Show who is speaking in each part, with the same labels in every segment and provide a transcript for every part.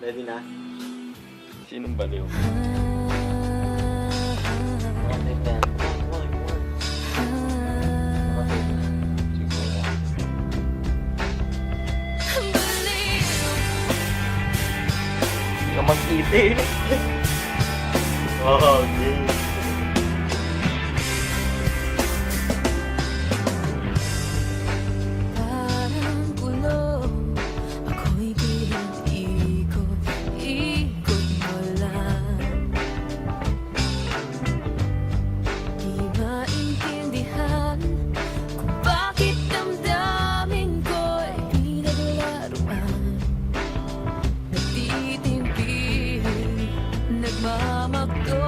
Speaker 1: Ready na?
Speaker 2: Sinong baliw?
Speaker 1: Okay, then. One. Okay. Siguro.
Speaker 2: Hindi ka magkita eh.
Speaker 1: Oh, okay.
Speaker 3: Parang pulo, ako'y pinag-ikot, ikot mo lang. Di maintindihan kung bakit damdamin ko'y pinaglaruan. Nagtitimpi, nagmamakto,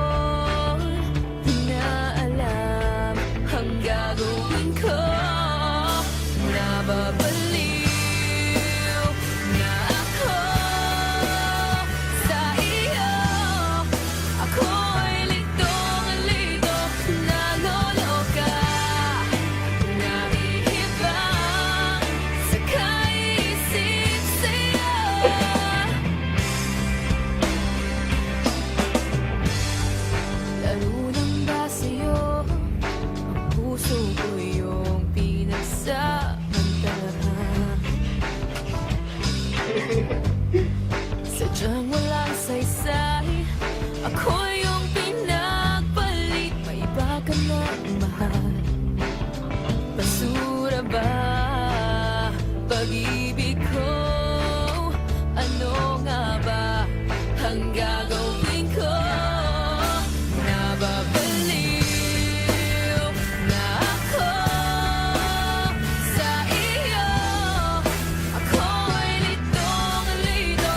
Speaker 3: di na alam ang gagawin ko. Nababaliw na ako sa iyo. Ako'y litong-lito, naloloka, nahihibang sa kaisip sa'yo. Laro lang ba sa'yo ang puso ko yung pinagsamantalahan? Sadyang walang saysay, ako yung pinagpalit. May iba ka ng mahal. Basura ba pag-ibig ko? Ano nga ba ang gagawin ko? Nababaliw na ako sa iyo. Ako'y litong-lito,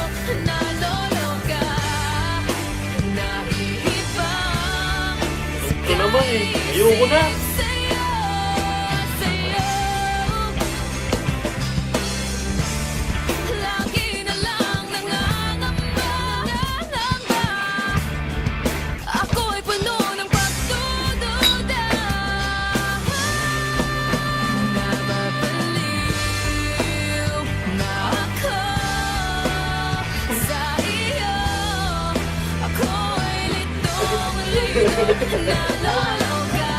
Speaker 3: naloloka, nahihibang
Speaker 1: Ito naman eh. Ayoko na.
Speaker 3: sa'yo, sa'yo. Lagi na lang nangangamba. Ako'y puno ng pagdududa. Nababaliw na ako sa iyo. Ako'y litong-lito, naloloka,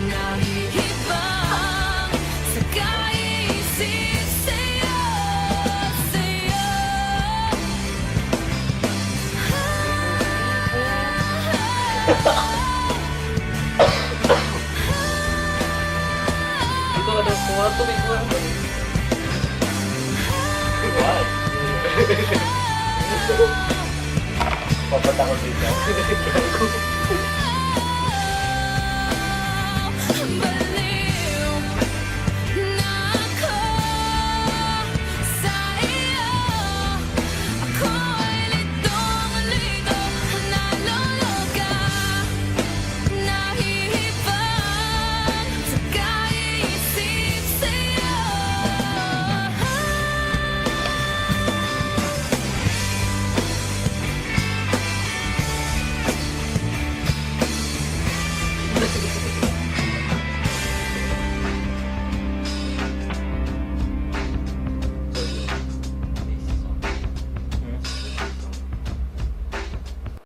Speaker 3: nahihibang sa kaisip sa'yo, sa'yo.
Speaker 1: Dito ka na. Kuwarto, may kuwarto. What? Papatakot dito.